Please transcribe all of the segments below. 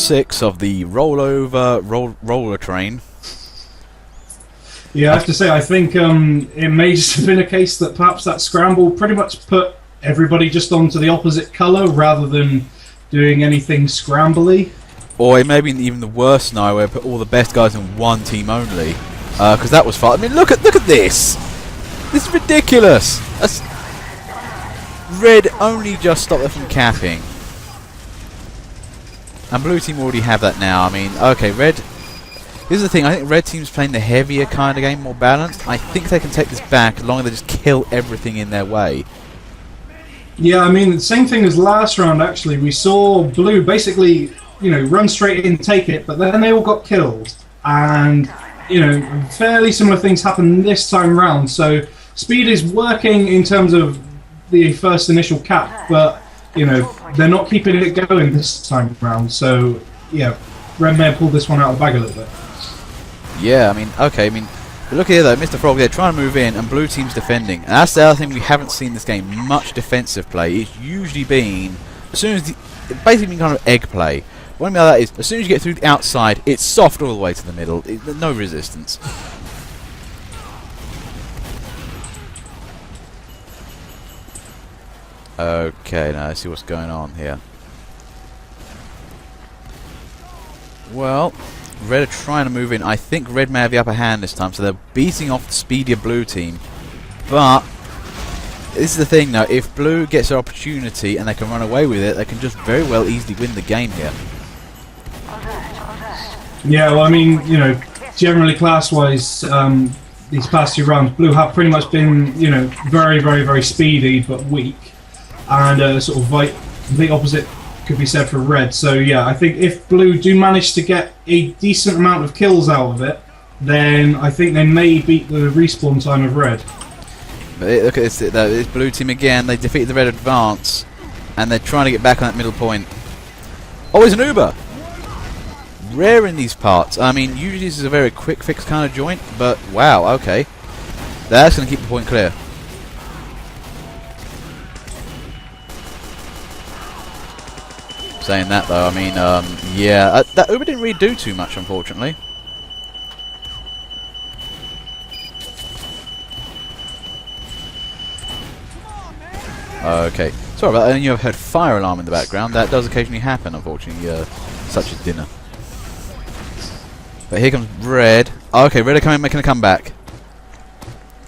6 of the roller train. Yeah, I have to say, I think it may just have been a case that perhaps that scramble pretty much put everybody just onto the opposite colour rather than doing anything scrambly. Or it may be even the worst scenario where put all the best guys in one team only. Because that was fun. I mean, look at this! This is ridiculous! Red only just stopped it from capping. And blue team already have that now. I mean, okay, red... Here's the thing, I think red team's playing the heavier kind of game, more balanced. I think they can take this back as long as they just kill everything in their way. Yeah, I mean, the same thing as last round, actually. We saw blue basically, run straight in, take it, but then they all got killed. And, fairly similar things happen this time round. So, speed is working in terms of the first initial cap, but, they're not keeping it going this time round. So, yeah, red may have pulled this one out of the bag a little bit. Yeah, I mean, okay, but look here though, Mr. Frog, they're trying to move in, and blue team's defending. And that's the other thing we haven't seen this game, much defensive play. It's usually been, as soon as it's basically been kind of egg play. What I mean by that is, as soon as you get through the outside, it's soft all the way to the middle. No resistance. Okay, now let's see what's going on here. Well, red are trying to move in. I think red may have the upper hand this time, so they're beating off the speedier blue team. But this is the thing now, if blue gets an opportunity and they can run away with it, they can just very well easily win the game here. Yeah, well, I mean, generally class-wise, these past 2 rounds, blue have pretty much been, very, very, very speedy but weak. And sort of complete opposite could be said for red. So yeah, I think if blue do manage to get a decent amount of kills out of it, then I think they may beat the respawn time of red. But look at this blue team again. They defeated the red advance, and they're trying to get back on that middle point. Oh, it's an Uber! Rare in these parts. I mean, usually this is a very quick fix kind of joint, but wow, okay. That's going to keep the point clear. Saying that though, I mean, yeah, that Uber didn't really do too much, unfortunately. Okay, sorry about that. And you've heard fire alarm in the background. That does occasionally happen, unfortunately. Such as dinner. But here comes red. Okay, red are coming, making a comeback.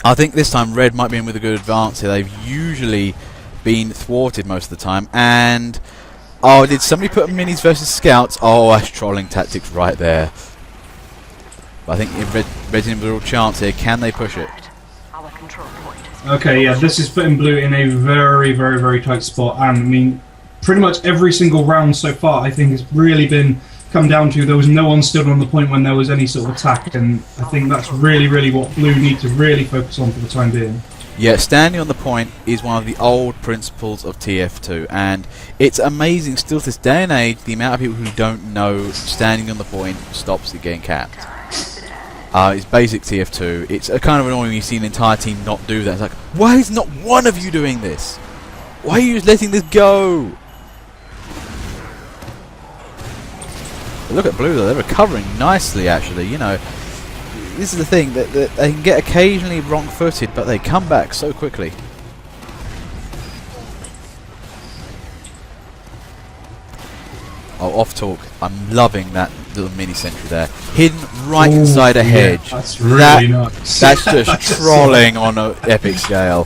I think this time red might be in with a good advance here. They've usually been thwarted most of the time, and oh, did somebody put minis versus scouts? Oh, that's trolling tactics right there. But I think if red's in with a real chance here. Can they push it? Okay, yeah, this is putting blue in a very, very, very tight spot. And I mean, pretty much every single round so far, I think, has really been come down to there was no one stood on the point when there was any sort of attack. And I think that's really, really what blue need to really focus on for the time being. Yeah, standing on the point is one of the old principles of TF2, and it's amazing still to this day and age the amount of people who don't know standing on the point stops it getting capped. It's basic TF2. It's kind of annoying when you see an entire team not do that. It's like, why is not one of you doing this? Why are you just letting this go? But look at blue though, they're recovering nicely actually, This is the thing, that they can get occasionally wrong-footed, but they come back so quickly. Oh, off talk. I'm loving that little mini sentry there. Hidden right inside a hedge. That's really nice. That's just trolling on an epic scale.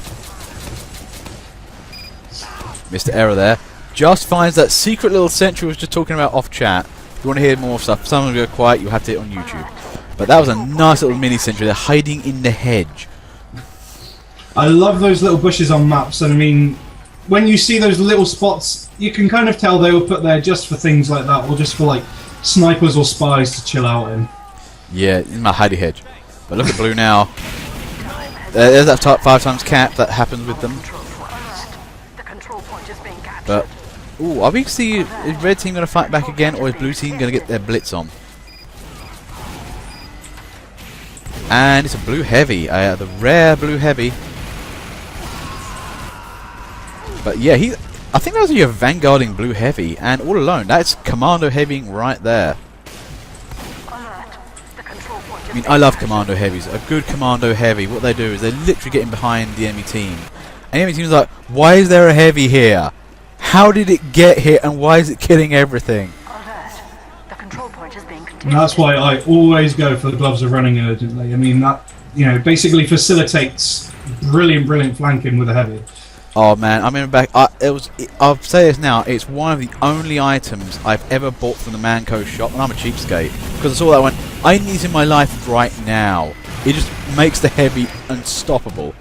Mr. Error there. Just finds that secret little sentry we was just talking about off chat. If you want to hear more stuff, someone will go quiet, you'll have to hit on YouTube. But that was a nice little mini sentry. They're hiding in the hedge. I love those little bushes on maps, and I mean, when you see those little spots, you can kind of tell they were put there just for things like that, or just for like snipers or spies to chill out in. Yeah, in my hidey hedge. But look at blue now. There's that 5 times cap that happens with them. But ooh, are we see is red team going to fight back again, or is blue team going to get their blitz on? And it's a blue heavy, the rare blue heavy. But yeah, I think that was your vanguarding blue heavy, and all alone, that's commando heavying right there. I mean, I love commando heavies. A good commando heavy, what they do is they're literally getting behind the enemy team. And the enemy team's like, why is there a heavy here? How did it get here, and why is it killing everything? And that's why I always go for the gloves of running urgently. I mean, that, you know, basically facilitates brilliant flanking with a heavy. Oh man, I remember back. I'll say this now. It's one of the only items I've ever bought from the Manco shop, and I'm a cheapskate because I saw that I went, I need this in my life right now. It just makes the heavy unstoppable.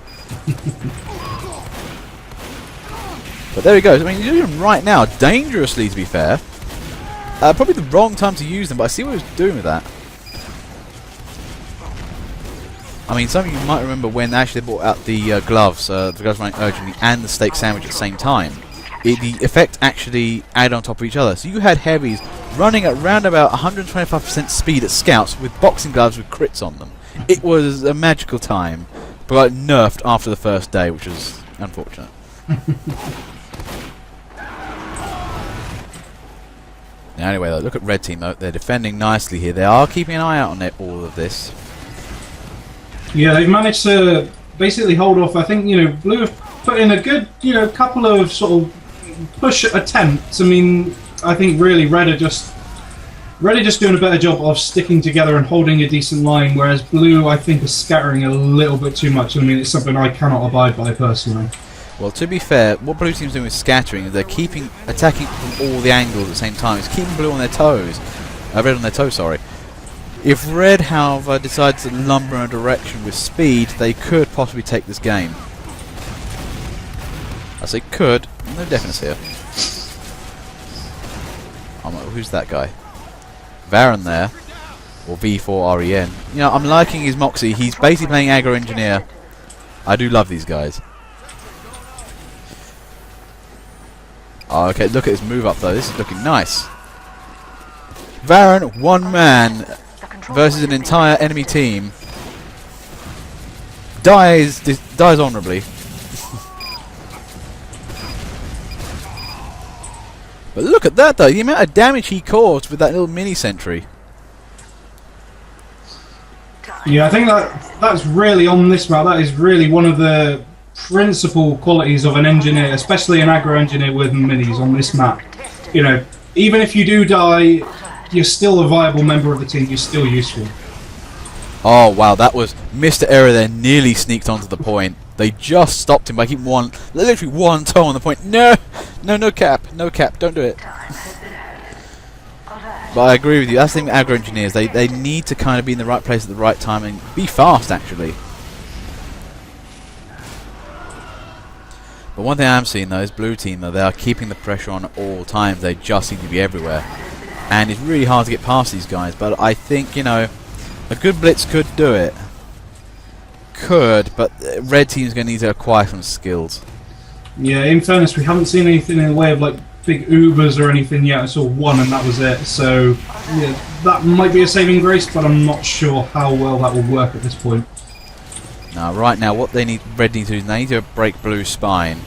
But there he goes. I mean, you're using them right now, dangerously to be fair. Probably the wrong time to use them, but I see what he was doing with that. I mean, some of you might remember when actually they brought out the gloves running urgently, and the steak sandwich at the same time. The effect actually added on top of each other. So you had heavies running at around about 125% speed at scouts with boxing gloves with crits on them. It was a magical time, but nerfed after the first day, which was unfortunate. Now, anyway, though, look at red team though. They're defending nicely here. They are keeping an eye out on all of this. Yeah, they've managed to basically hold off. I think, you know, blue have put in a good, you know, couple of sort of push attempts. I mean, I think really red are just doing a better job of sticking together and holding a decent line, whereas blue, I think, is scattering a little bit too much. I mean, it's something I cannot abide by personally. Well, to be fair, what blue team's doing with scattering is they're attacking from all the angles at the same time. It's keeping blue on their toes. Red on their toes, sorry. If red, however, decides to lumber in a direction with speed, they could possibly take this game. I say could, no definite here. Who's that guy? Varen there, or V4REN. You know, I'm liking his Moxie. He's basically playing aggro engineer. I do love these guys. Oh, okay, look at his move up though. This is looking nice. Varen, one man versus an entire enemy team. Dies honourably. But look at that though, the amount of damage he caused with that little mini sentry. Yeah, I think that's really on this map. That is really one of the principal qualities of an engineer, especially an aggro engineer with minis on this map. You know, even if you do die, you're still a viable member of the team. You're still useful. Oh wow, that was Mr. Error there. Nearly sneaked onto the point. They just stopped him by keeping literally one toe on the point. No cap, don't do it. But I agree with you. That's the thing with aggro engineers. They need to kind of be in the right place at the right time and be fast actually. But one thing I'm seeing though is blue team though, they are keeping the pressure on at all times. They just seem to be everywhere. And it's really hard to get past these guys, but I think, you know, a good blitz could do it. Could, but red team's going to need to acquire some skills. Yeah, in fairness, we haven't seen anything in the way of like big Ubers or anything yet. I saw one and that was it. So, yeah, that might be a saving grace, but I'm not sure how well that will work at this point. Now, right now, what red needs to do is they need to break blue's spine,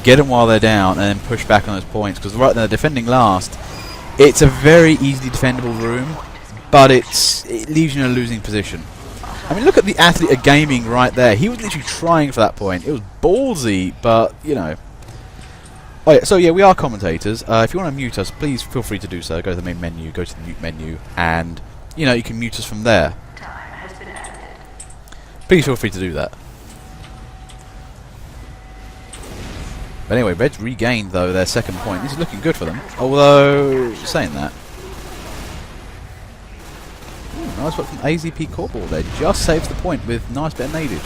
get them while they're down, and then push back on those points, because right now they're defending last. It's a very easily defendable room, but it leaves you in a losing position. I mean, look at the athlete of gaming right there. He was literally trying for that point. It was ballsy, but, you know. Oh, yeah, so, yeah, we are commentators. If you want to mute us, please feel free to do so. Go to the main menu, go to the mute menu, and, you know, you can mute us from there. Please feel free to do that. But anyway, Red's regained, though, their second point. This is looking good for them. Although, saying that. Ooh, nice work from AZP Corporal there. Just saves the point with nice bit of nadage.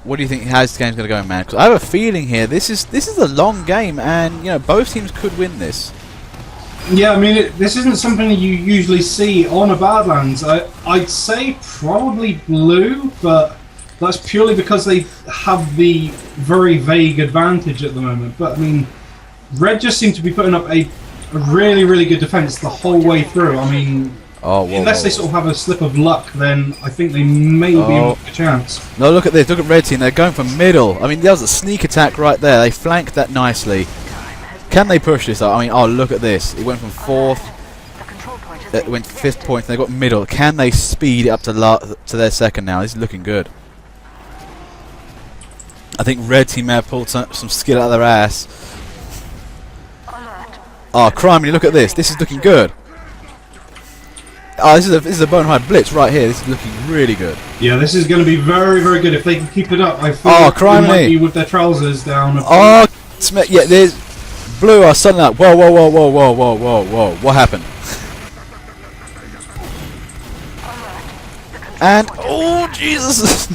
What do you think? How's this game's going to go, man? Because I have a feeling here, this is a long game, and, you know, both teams could win this. Yeah, I mean, this isn't something you usually see on a Badlands. I'd say probably blue, but that's purely because they have the very vague advantage at the moment. But, I mean, red just seem to be putting up a really good defense the whole way through. I mean, Oh, whoa, unless whoa, they sort of have a slip of luck, then I think they may be in a chance. No, look at this. Look at red team. They're going for middle. I mean, there was a sneak attack right there. They flanked that nicely. Can they push this up? I mean, oh, look at this. It went from 4th. It went 5th point. And they got middle. Can they speed it up to their 2nd now? This is looking good. I think red team may have pulled some skill out of their ass. Oh, criminy, look at this. This is looking good. Oh, this is a bonafide blitz right here. This is looking really good. Yeah, this is going to be very, very good if they can keep it up. I feel they might be with their trousers down. Oh, yeah, there's blue are suddenly like, whoa, whoa, whoa, whoa, whoa, whoa, whoa, whoa. What happened? And, oh, Jesus.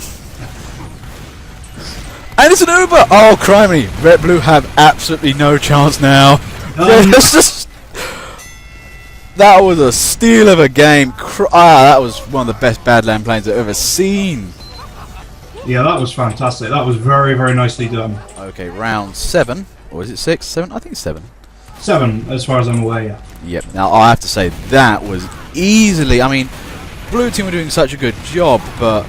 And it's an Uber. Oh, criminy. Red blue have absolutely no chance now. That was a steal of a game. That was one of the best Badland planes I've ever seen. Yeah, that was fantastic. That was very, very nicely done. Okay, round 7. Or is it 6? 7? I think it's 7. 7, as far as I'm aware, yeah. Yep. Now, I have to say, that was easily... I mean, blue team were doing such a good job, but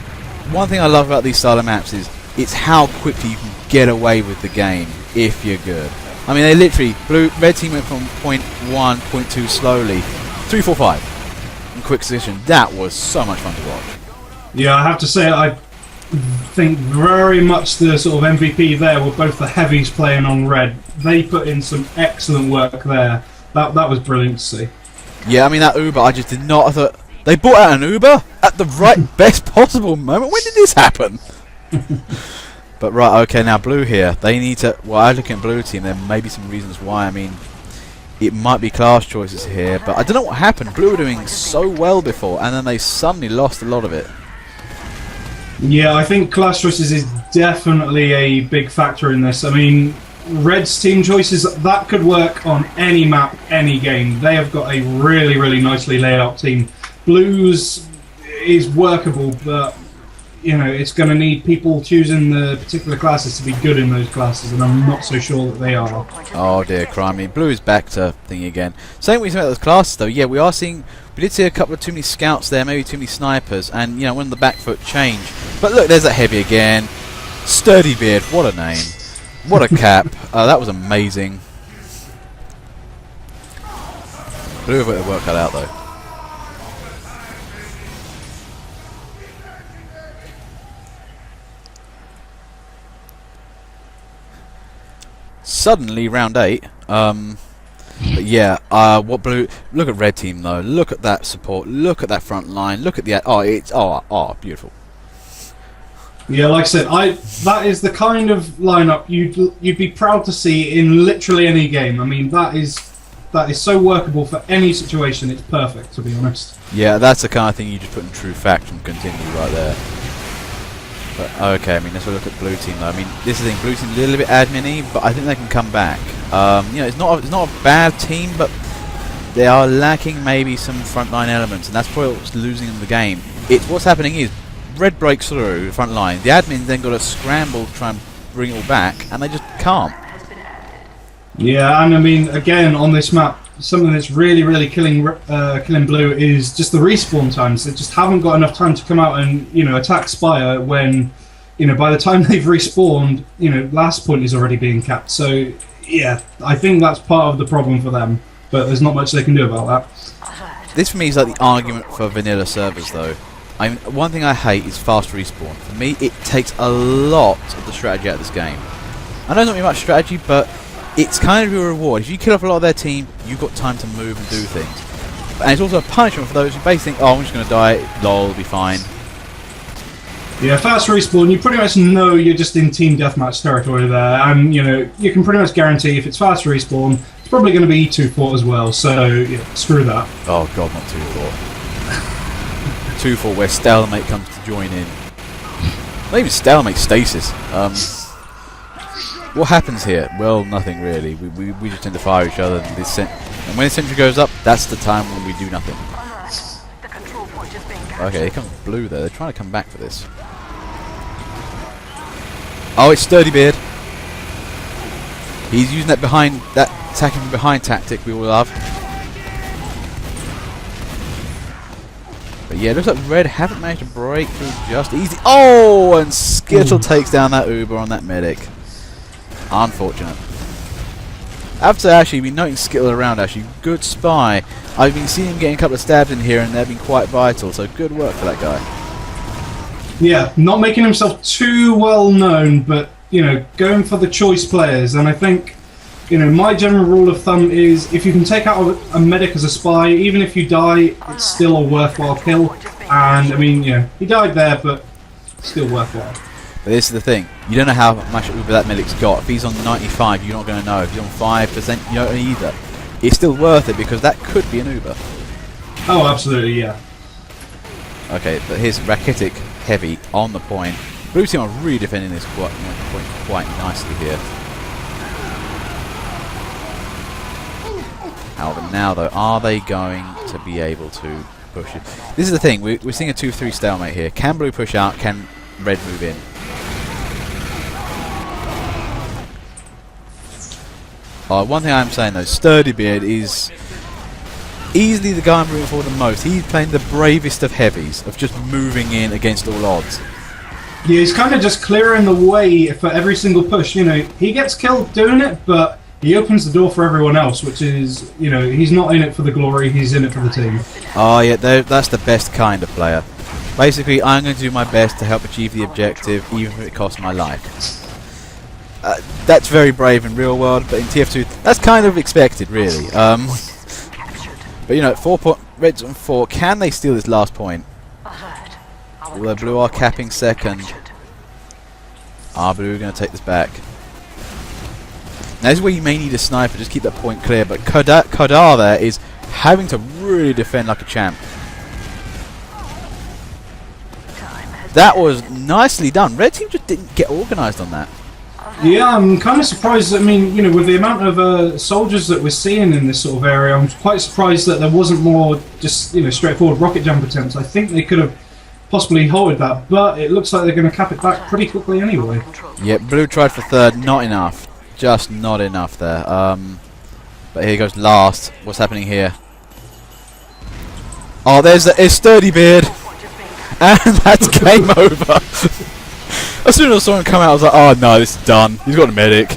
one thing I love about these style of maps is it's how quickly you can get away with the game if you're good. I mean, they literally... Red team went from point 1, point 2 slowly. 3, 4, 5 in quick succession. That was so much fun to watch. Yeah, I have to say, I think very much the sort of MVP there were both the heavies playing on red. They put in some excellent work there. That was brilliant to see. Yeah, I mean, that Uber, I just did not... I thought, they brought out an Uber at the right best possible moment? When did this happen? But right, okay, now blue here. They need to... Well, I look at blue team, there may be some reasons why. I mean, it might be class choices here, but I don't know what happened. Blue were doing so well before, and then they suddenly lost a lot of it. Yeah, I think class choices is definitely a big factor in this. I mean, red's team choices, that could work on any map, any game. They have got a really, really nicely laid out team. Blue's is workable, but... You know, it's going to need people choosing the particular classes to be good in those classes, and I'm not so sure that they are. Oh dear, crimey. Blue is back to thingy again. Same reason about those classes, though. Yeah, we did see a couple of too many scouts there, maybe too many snipers, and, you know, when the back foot changed. But look, there's that heavy again. Sturdy Beard, what a name. What a cap. That was amazing. Blue have got their work cut out, though. Suddenly, round 8. But yeah, what blue? Look at red team though. Look at that support. Look at that front line. Look at the beautiful. Yeah, like I said, that is the kind of lineup you'd be proud to see in literally any game. I mean, that is so workable for any situation. It's perfect, to be honest. Yeah, that's the kind of thing you just put in true fact and continue right there. But, okay, I mean, let's look at blue team though. I mean, this is the thing, blue team a little bit admin-y, but I think they can come back. You know, it's not a bad team, but they are lacking maybe some frontline elements, and that's probably what's losing them the game. What's happening is red breaks through the front line. The admins then got to scramble to try and bring it all back, and they just can't. Yeah, and I mean, again, on this map, something that's really, really killing blue is just the respawn times. They just haven't got enough time to come out and, you know, attack Spire when, you know, by the time they've respawned, you know, last point is already being capped. So, yeah, I think that's part of the problem for them, but there's not much they can do about that. This for me is like the argument for vanilla servers, though. I mean, one thing I hate is fast respawn. For me, it takes a lot of the strategy out of this game. I know there's not much strategy, but it's kind of a reward. If you kill off a lot of their team, you've got time to move and do things. And it's also a punishment for those who basically think, oh, I'm just going to die, lol, it'll be fine. Yeah, fast respawn, you pretty much know you're just in team deathmatch territory there, and, you know, you can pretty much guarantee if it's fast respawn, it's probably going to be 2-4 as well, so, yeah, screw that. Oh god, not 2-4. 2-4 where stalemate comes to join in. Not even stalemate, stasis. What happens here? Well, nothing really. We just tend to fire each other, and when the sentry goes up, that's the time when we do nothing. Okay, here comes blue there. They're trying to come back for this. Oh, it's Sturdy Beard. He's using that attacking from behind tactic we all love. But yeah, it looks like Red haven't managed to break through just easy. Oh, and Skittle takes down that Uber on that medic. Unfortunate. I have to actually been noting Skittle around, actually. Good spy. I've been seeing him getting a couple of stabs in here and they've been quite vital, so good work for that guy. Yeah, not making himself too well known, but, you know, going for the choice players. And I think, you know, my general rule of thumb is if you can take out a medic as a spy, even if you die, it's still a worthwhile kill. And, I mean, you know, he died there, but still worthwhile. But this is the thing, you don't know how much Uber that medic's got. If he's on 95, you're not going to know. If he's on 5%, you don't either. It's still worth it because that could be an Uber. Oh, absolutely, yeah. Okay, but here's Rakitic Heavy on the point. Blue team are really defending this point quite nicely here. However, now though, are they going to be able to push it? This is the thing, we're seeing a 2-3 stalemate here. Can Blue push out? Can Red move in? One thing I'm saying though, Sturdy Beard is easily the guy I'm rooting for the most. He's playing the bravest of heavies, of just moving in against all odds. Yeah, he's kind of just clearing the way for every single push. You know, he gets killed doing it, but he opens the door for everyone else, which is, you know, he's not in it for the glory, he's in it for the team. Oh yeah, that's the best kind of player. Basically, I'm going to do my best to help achieve the objective, even if it costs my life. That's very brave in real world, but in TF2, that's kind of expected, really. But you know, Red's on 4. Can they steal this last point? Although Blue are capping second. Blue are going to take this back. Now this is where you may need a sniper, just keep that point clear. But Kodar there is having to really defend like a champ. That was nicely done. Red team just didn't get organised on that. Yeah, I'm kind of surprised. I mean, you know, with the amount of soldiers that we're seeing in this sort of area, I'm quite surprised that there wasn't more just, you know, straightforward rocket jump attempts. I think they could have possibly halted that, but it looks like they're going to cap it back pretty quickly anyway. Yep, Blue tried for third, not enough. Just not enough there. But here goes last. What's happening here? Oh, there's a Sturdy Beard. And that's game over. As soon as I saw him come out, I was like, oh no, this is done. He's got a medic.